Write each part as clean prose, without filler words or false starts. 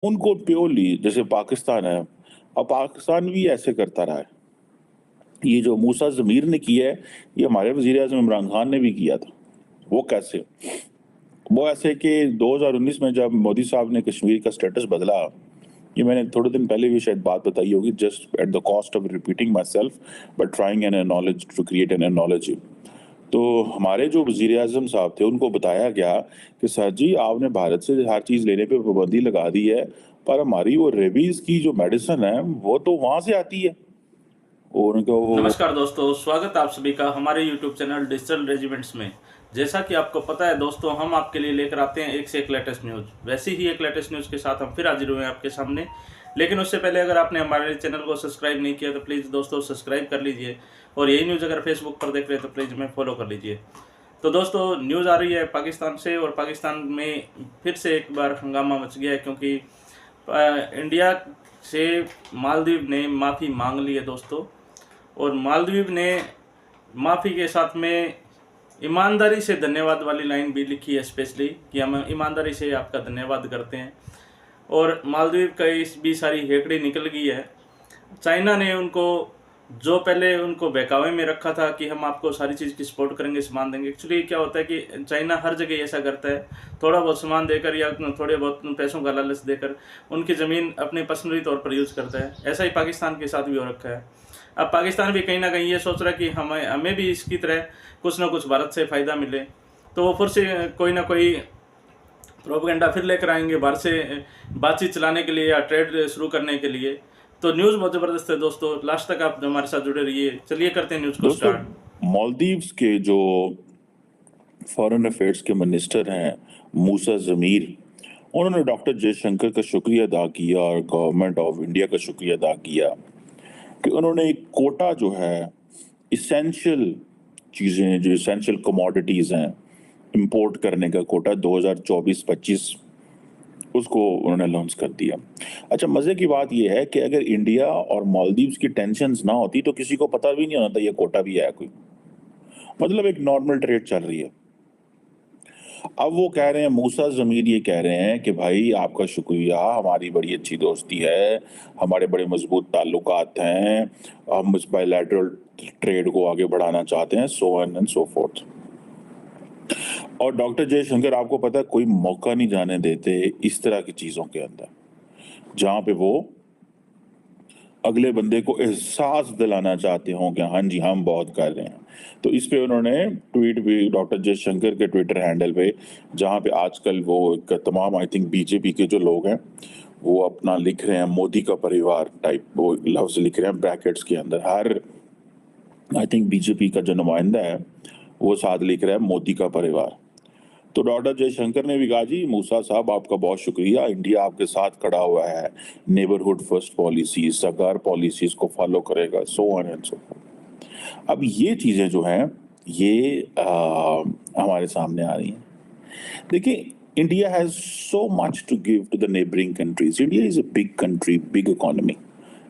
उनको प्योरली जैसे पाकिस्तान है, अब पाकिस्तान भी ऐसे करता रहा है। ये जो मूसा ज़मीर ने किया है, ये हमारे वज़ीर-ए-आज़म इमरान खान ने भी किया था। वो कैसे? वो ऐसे कि 2019 में जब मोदी साहब ने कश्मीर का स्टेटस बदला, ये मैंने थोड़े दिन पहले भी शायद बात बताई होगी, just at the cost of repeating myself but trying an analogy to create an analogy. तो हमारे जो वज़ीर-ए-आज़म साहब थे, उनको बताया गया कि सर जी, आपने भारत से हर चीज़ लेने पे पाबंदी लगा दी है, पर हमारी वो रेबीज़ की जो मेडिसिन है, वो तो वहाँ से आती है। और उनका वो नमस्कार दोस्तों, स्वागत है आप सभी का हमारे YouTube चैनल डिजिटल रेजिमेंट्स में। जैसा कि आपको पता है दोस्तों, हम आपके लिए लेकर आते हैं एक से एक लेटेस्ट न्यूज़। वैसे ही एक लेटेस्ट न्यूज़ के साथ हम फिर हाजिर हुए हैं आपके सामने। लेकिन उससे पहले अगर आपने हमारे चैनल को सब्सक्राइब नहीं किया तो प्लीज़ दोस्तों सब्सक्राइब कर लीजिए, और यही न्यूज़ अगर फेसबुक पर देख रहे हैं तो प्लीज़ हमें फॉलो कर लीजिए। तो दोस्तों, न्यूज़ आ रही है पाकिस्तान से, और पाकिस्तान में फिर से एक बार हंगामा मच गया है, क्योंकि इंडिया से मालदीव ने माफ़ी मांग ली है दोस्तों। और मालदीव ने माफ़ी के साथ में ईमानदारी से धन्यवाद वाली लाइन भी लिखी है स्पेशली, कि हम ईमानदारी से आपका धन्यवाद करते हैं। और मालदीव का इस भी सारी हेकड़ी निकल गई है। चाइना ने उनको, जो पहले उनको बहकावे में रखा था कि हम आपको सारी चीज़ की सपोर्ट करेंगे, सामान देंगे, एक्चुअली क्या होता है कि चाइना हर जगह ऐसा करता है, थोड़ा बहुत सामान देकर या थोड़े बहुत पैसों का लालच देकर उनकी ज़मीन अपने पर्सनली तौर पर यूज़ करता है। ऐसा ही पाकिस्तान के साथ भी हो रखा है। अब पाकिस्तान भी कहीं ना कहीं ये सोच रहा है कि हमें हमें भी इसकी तरह कुछ ना कुछ भारत से फ़ायदा मिले, तो वो फिर से कोई ना कोई प्रोपेगेंडा फिर लेकर आएंगे भारत से बातचीत चलाने के लिए या ट्रेड शुरू करने के लिए। तो न्यूज़ बहुत ज़बरदस्त है दोस्तों, लास्ट तक आप हमारे साथ जुड़े रहिए। चलिए करते हैं न्यूज़ को दोस्तों, स्टार्ट। मालदीव्स के जो फॉरेन अफेयर्स के मिनिस्टर हैं, मूसा ज़मीर, उन्होंने डॉक्टर जयशंकर का शुक्रिया अदा किया और गवर्नमेंट ऑफ इंडिया का शुक्रिया अदा किया कि उन्होंने एक कोटा जो है, इसेंशियल चीज़ें, जो इसेंशियल कमोडिटीज़ हैं, इंपोर्ट करने का कोटा 2024-25 उसको उन्होंने लॉन्च कर दिया। अच्छा, मज़े की बात ये है कि अगर इंडिया और मालदीव्स की टेंशन्स ना होती तो किसी को पता भी नहीं होना था ये कोटा भी है कोई। मतलब एक नॉर्मल ट्रेड चल रही है। अब वो कह रहे हैं, मूसा ज़मीर ये कह रहे हैं कि भाई आपका शुक्रिया, हमारी बड़ी अच्छी दोस्ती है, हमारे बड़े मज़बूत ताल्लुकात हैं, हम इस बायलैटरल ट्रेड को आगे बढ़ाना चाहते हैं, so on and so fourth. और डॉक्टर जयशंकर, आपको पता है, कोई मौका नहीं जाने देते इस तरह की चीज़ों के अंदर, जहाँ पे वो अगले बंदे को एहसास दिलाना चाहते हों कि हाँ जी, हम बहुत कर रहे हैं। तो इस पे उन्होंने ट्वीट भी डॉक्टर जयशंकर के ट्विटर हैंडल पे, जहाँ पे आजकल वो तमाम आई थिंक बीजेपी के जो लोग हैं, वो अपना लिख रहे हैं मोदी का परिवार टाइप, वो लफ्ज़ लिख रहे हैं ब्रैकेट्स के अंदर। हर आई थिंक बीजेपी का जो नुमाइंदा है, वो साथ लिख रहा है मोदी का परिवार। तो डॉक्टर जयशंकर ने भी कहा, जी मूसा साहब, आपका बहुत शुक्रिया, इंडिया आपके साथ खड़ा हुआ है, नेबरहुड फर्स्ट पॉलिसी, सरकार पॉलिसीज को फॉलो करेगा, so on and so fourth. अब ये चीज़ें जो हैं, ये हमारे सामने आ रही हैं। देखिए, India has so much to give to the neighbouring countries. India is a big country, big economy,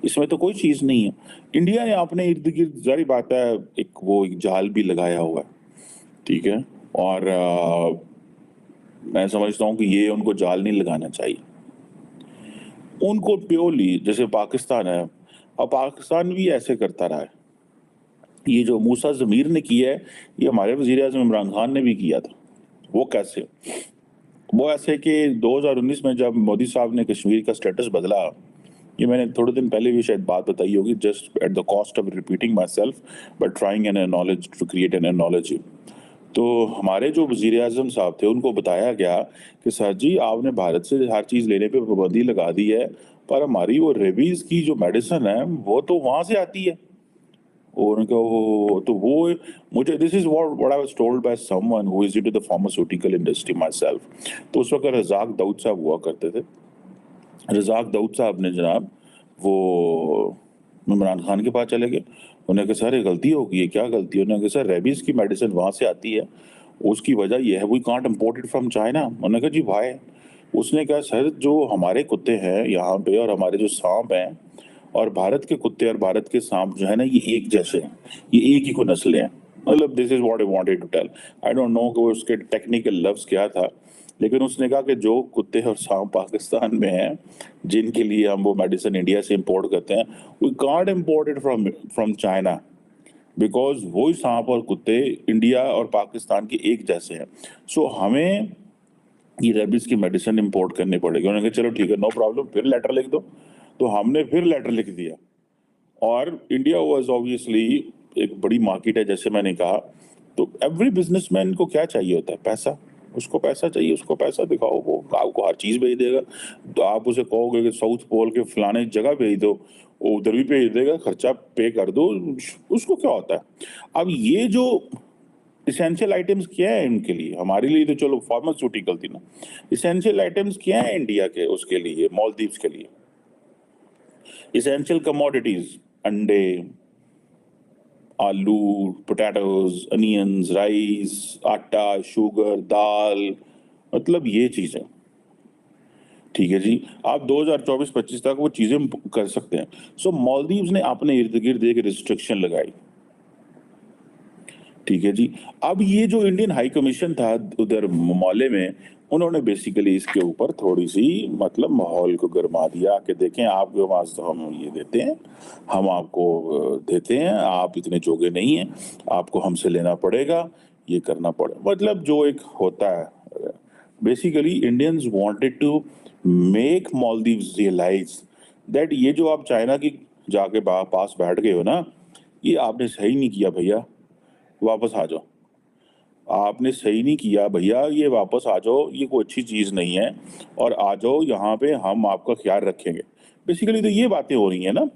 इसमें तो कोई चीज़ नहीं है। इंडिया ने अपने इर्द गिर्द, जारी बात है, एक जाल भी लगाया हुआ है, ठीक है। और मैं समझता हूँ कि ये उनको जाल नहीं लगाना चाहिए। उनको प्योरली जैसे पाकिस्तान है, अब पाकिस्तान भी ऐसे करता रहा है। ये जो मूसा ज़मीर ने किया है, ये हमारे वज़ीर-ए-आज़म इमरान खान ने भी किया था। वो कैसे? वो ऐसे कि 2019 में जब मोदी साहब ने कश्मीर का स्टेटस बदला, ये मैंने थोड़े दिन पहले भी शायद बात बताई होगी, just at the cost of repeating myself but trying an knowledge to create an knowledge. तो हमारे जो वज़ीर-ए-आज़म साहब थे, उनको बताया गया कि सर जी, आपने भारत से हर चीज़ लेने पे पाबंदी लगा दी है, पर हमारी वो रेबीज़ की जो मेडिसिन है, वो तो वहाँ से आती है। और उनका वो तो वो मुझे, this is what I was told by someone who is into the pharmaceutical industry my self. तो उस वक़्त रज़ाक दाऊद साहब हुआ करते थे। रज़ाक दाऊद साहब ने जनाब, वो इमरान खान के पास चले गए। उन्होंने कहा, सर ये गलती हो गई है। क्या गलती है? उन्होंने कहा, सर रेबीज़ की मेडिसिन वहाँ से आती है, उसकी वजह ये है, we can't import it from China. उन्होंने कहा, जी व्हाई? उसने कहा, सर जो हमारे कुत्ते हैं यहाँ पे और हमारे जो साँप हैं, और भारत के कुत्ते और भारत के सांप जो है ना, ये एक जैसे हैं, ये एक ही को नस्लें हैं। मतलब this is what I wanted to tell. I don't know कि उसके टेक्निकल लफ्ज क्या था, लेकिन उसने कहा कि जो कुत्ते और सांप पाकिस्तान में हैं, जिनके लिए हम वो मेडिसिन इंडिया से इंपोर्ट करते हैं, we can't import it from China, because वही सांप और कुत्ते इंडिया और पाकिस्तान के एक जैसे हैं। सो हमें ये रेबीज की मेडिसिन इंपोर्ट करनी पड़ेगी। उन्होंने कहा चलो ठीक है, नो प्रॉब्लम, फिर लेटर लिख दो। तो हमने फिर लेटर लिख दिया, और इंडिया वाज ऑब्वियसली एक बड़ी मार्केट है, जैसे मैंने कहा। तो एवरी बिजनेसमैन को क्या चाहिए होता है? पैसा। उसको पैसा चाहिए, उसको पैसा दिखाओ, वो आपको हर चीज भेज देगा। तो आप उसे कहोगे कि साउथ पोल के फलाने जगह भेज दो, वो उधर भी भेज देगा, खर्चा पे कर दो, उसको क्या होता है। अब ये जो इसेंशियल आइटम्स क्या है इनके लिए, हमारे लिए तो चलो फार्मास्यूटिकल थी ना, इसेंशियल आइटम्स क्या है इंडिया के, उसके लिए, मालदीव्स के लिए इसेंशियल कमोडिटीज, अंडे, आलू, पोटैटोज, अनियंस, राइस, आटा, शुगर, दाल, मतलब ये चीजें। ठीक है जी, आप 2024-25 तक वो चीजें कर सकते हैं। सो मालदीव्स ने अपने इर्द गिर्द एक रिस्ट्रिक्शन लगाई। ठीक है जी। अब ये जो इंडियन हाई कमीशन था उधर मौले में, उन्होंने बेसिकली इसके ऊपर थोड़ी सी मतलब माहौल को गर्मा दिया कि देखें आपके पास तो हम ये देते हैं, हम आपको देते हैं, आप इतने जोगे नहीं हैं, आपको हमसे लेना पड़ेगा, ये करना पड़ेगा, मतलब जो एक होता है। Basically Indians wanted to make Maldives realise that ये जो आप चाइना की जाके पास बैठ गए हो ना, ये आपने सही नहीं किया भैया, वापस आ जाओ। आपने सही नहीं किया भैया, ये वापस आ जाओ, ये कोई अच्छी चीज नहीं है, और आ जाओ यहाँ पे, हम आपका ख्याल रखेंगे। बेसिकली तो ये बातें हो रही हैं ना,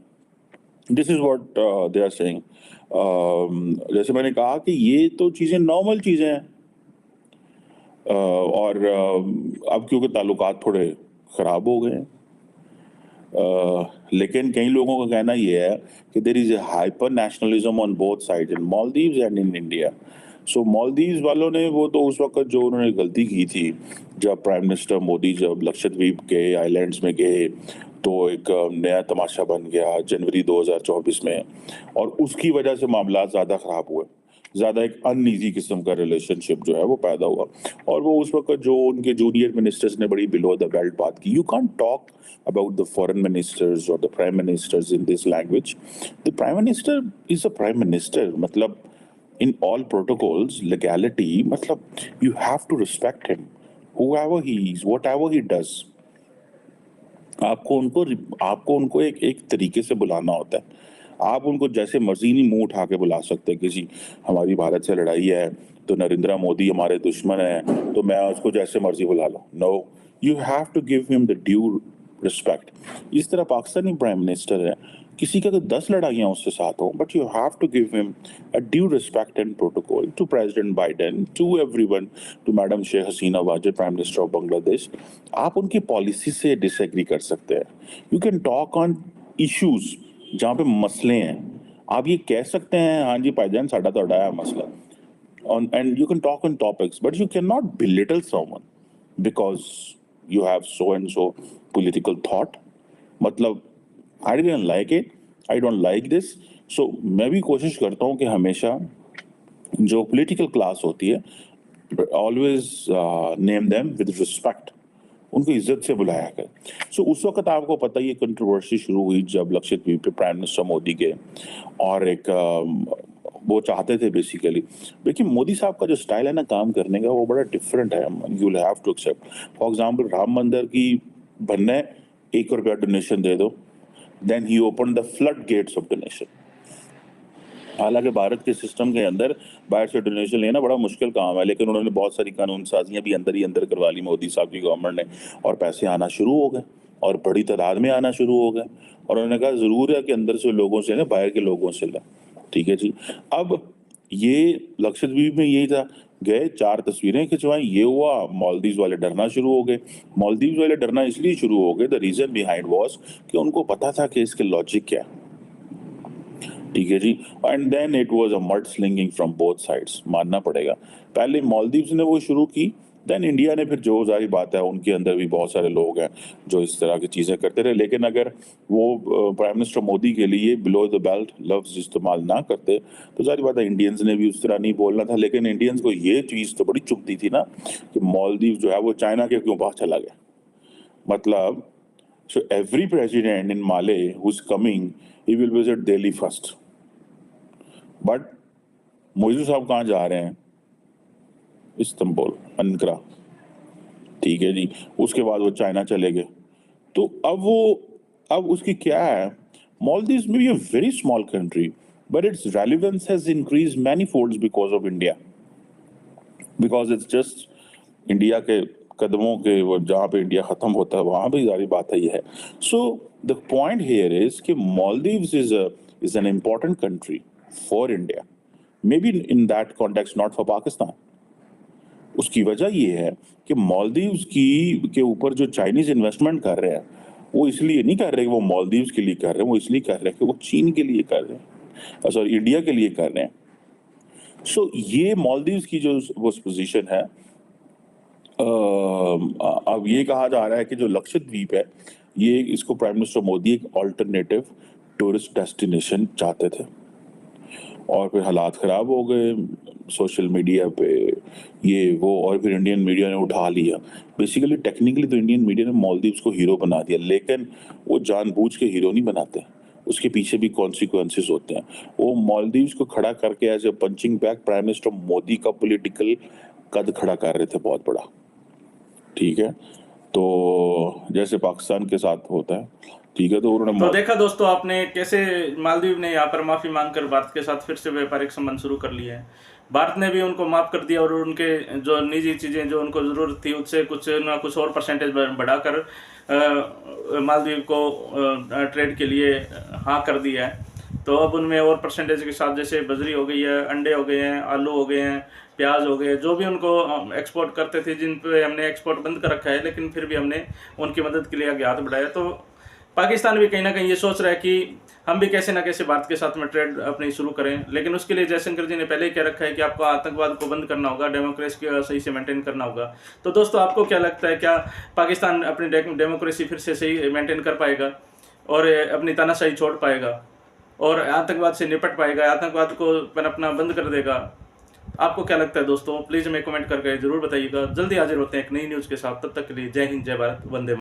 this is what they are saying. जैसे मैंने कहा कि ये तो चीजें नॉर्मल चीजें हैं, और अब क्योंकि ताल्लुकात थोड़े खराब हो गए हैं, लेकिन कई लोगों का कहना यह है कि there is a hyper nationalism on both sides, in Maldives and in India. So Maldives वालों ने वो तो उस वक्त जो उन्होंने गलती की थी, जब प्राइम मिनिस्टर मोदी जब लक्षद्वीप के आइलैंड्स में गए, तो एक नया तमाशा बन गया जनवरी 2024 में, और उसकी वजह से मामला ज़्यादा ख़राब हुए, ज़्यादा एक अनईजी किस्म का रिलेशनशिप जो है वो पैदा हुआ। और वो उस वक्त जो उनके जूनियर मिनिस्टर्स ने बड़ी बिलो द बेल्ट बात की, you can't talk about the foreign ministers or the prime ministers in this language. The prime minister is a prime minister. मतलब in all protocols, legality, मतलब you have to respect him, whoever he is, whatever he does. आपको उनको एक एक तरीके से बुलाना होता है। आप उनको जैसे मर्जी नहीं मुंह उठा के बुला सकते। किसी हमारी भारत से लड़ाई है तो नरेंद्र मोदी हमारे दुश्मन है तो मैं उसको जैसे मर्जी बुला लो, no, you have to give him the due respect. इस तरह पाकिस्तानी प्राइम मिनिस्टर है, किसी का तो 10 लड़ाइयां उसके साथ हो, but you have to give him a due respect and protocol to President Biden, to everyone, to madam Sheikh Hasina Wajed prime minister of Bangladesh. आप उनकी पॉलिसी से डिसएग्री कर सकते हैं, you can talk on issues जहाँ पे मसले हैं, आप ये कह सकते हैं हाँ जी भाईजान साडा तोड़ा है मसला, on and you can talk on topics, but you cannot belittle someone because you have so and so political thought। मतलब I didn't like it, I don't like this। so मैं भी कोशिश करता हूँ कि हमेशा जो पॉलिटिकल क्लास होती है, always name them with respect, उनको इज्जत से बुलाया कर। सो उस वक्त आपको पता ही कंट्रोवर्सी शुरू हुई जब लक्षद्वीप पे प्राइम मिनिस्टर मोदी गए, और एक वो चाहते थे बेसिकली, देखिए मोदी साहब का जो स्टाइल है ना काम करने का, वो बड़ा डिफरेंट है, you will have to accept. For example Ram Mandir की बनना है, ₹1 डोनेशन दे दो, देन ही open the floodgates of donation. हालांकि भारत के सिस्टम के अंदर बाहर से डोनेशन लेना बड़ा मुश्किल काम है, लेकिन उन्होंने बहुत सारी कानून साजियां भी अंदर ही अंदर करवा ली मोदी साहब की गवर्नमेंट ने, और पैसे आना शुरू हो गए, और बड़ी तादाद में आना शुरू हो गए। और उन्होंने कहा जरूर है कि अंदर से लोगों से लें, बाहर के लोगों से लें। ठीक है जी। अब ये लक्षद्वीप में यही था, गए 4 तस्वीरें खिंचवाई, ये हुआ, मालदीव वाले डरना शुरू हो गए। मालदीव वाले डरना इसलिए शुरू हो गए, द रीजन बिहाइंड वॉज कि उनको पता था कि इसके लॉजिक क्या है। ठीक है जी। And then it was a mud slinging from both sides, मानना पड़ेगा। पहले मालदीव्स ने वो शुरू की, देन इंडिया ने फिर जो ज़ाहिर बात है उनके अंदर भी बहुत सारे लोग हैं जो इस तरह की चीज़ें करते रहे, लेकिन अगर वो प्राइम मिनिस्टर मोदी के लिए बिलो द बेल्ट लफ्ज़ इस्तेमाल ना करते तो ज़ाहिर बात है इंडियंस ने भी उस तरह नहीं बोलना था। लेकिन इंडियंस को ये चीज़ तो बड़ी चुभती थी ना कि मालदीव जो है वो चाइना के क्यों पास चला गया। मतलब so every president in Malay who's coming, he will visit Delhi first. But Muizzu साहब कहाँ जा रहे हैं? इस्तांबुल, अनकरा, ठीक है जी। उसके बाद वो चाइना चले गए। तो अब उसकी क्या है? Maldives may be a very small country, but its relevance has increased many folds because of India. Because it's just India के कदमों के वो जहाँ पे इंडिया खत्म होता है वहाँ भी सारी बात है ये है। So the point here is कि Maldives is an important country for India, may be in that context not for Pakistan. उसकी वजह ये है कि मालदीव्स की के ऊपर जो चाइनीज इन्वेस्टमेंट कर रहे हैं वो इसलिए नहीं कर रहे कि वो मालदीव्स के लिए कर रहे हैं, वो इसलिए कर रहे हैं कि वो चीन के लिए कर रहे हैं, सॉरी इंडिया के लिए कर रहे हैं। सो ये मालदीव्स की जो वो पोजीशन है, अब ये कहा जा रहा है कि जो लक्षद्वीप है ये इसको प्राइम मिनिस्टर मोदी एक ऑल्टरनेटिव टूरिस्ट डेस्टिनेशन चाहते थे और फिर हालात ख़राब हो गए सोशल मीडिया पे ये वो, और फिर इंडियन मीडिया ने उठा लिया। बेसिकली टेक्निकली तो इंडियन मीडिया ने मालदीव्स को हीरो बना दिया, लेकिन वो जानबूझ के हीरो नहीं बनाते, उसके पीछे भी कॉन्सिक्वेंसेस होते हैं। वो मालदीव्स को खड़ा करके as a punching bag prime minister Modi का पॉलिटिकल कद खड़ा कर रहे थे बहुत बड़ा, ठीक है। तो जैसे पाकिस्तान के साथ होता है, ठीक है, तो उन्होंने तो देखा दोस्तों आपने कैसे मालदीव ने यहाँ पर माफी मांगकर भारत के साथ फिर से व्यापारिक संबंध शुरू कर लिए हैं। भारत ने भी उनको माफ कर दिया और उनके जो निजी चीजें जो उनको जरूरत थी उससे कुछ ना कुछ और परसेंटेज बढ़ाकर मालदीव को ट्रेड के लिए हाँ कर दिया है। तो अब उनमें और परसेंटेज के साथ जैसे बजरी हो गई है, अंडे हो गए हैं, आलू हो गए हैं, प्याज हो गए, जो भी उनको एक्सपोर्ट करते थे, जिन पे हमने एक्सपोर्ट बंद कर रखा है, लेकिन फिर भी हमने उनकी मदद के लिए आगे हाथ बढ़ाया। तो पाकिस्तान भी कहीं ना कहीं ये सोच रहा है कि हम भी कैसे ना कैसे भारत के साथ में ट्रेड अपनी शुरू करें, लेकिन उसके लिए जयशंकर जी ने पहले ही कह रखा है कि आपको आतंकवाद को बंद करना होगा, डेमोक्रेसी को सही से मेंटेन करना होगा। तो दोस्तों आपको क्या लगता है, क्या पाकिस्तान अपनी डेमोक्रेसी फिर से सही मेंटेन कर पाएगा और अपनी तानाशाही छोड़ पाएगा और आतंकवाद से निपट पाएगा, आतंकवाद को पनपना बंद कर देगा? आपको क्या लगता है दोस्तों? प्लीज़ हमें कमेंट करके जरूर बताइएगा। जल्दी हाजिर होते हैं एक नई न्यूज़ के साथ, तब तक के लिए जय हिंद, जय भारत, वंदे।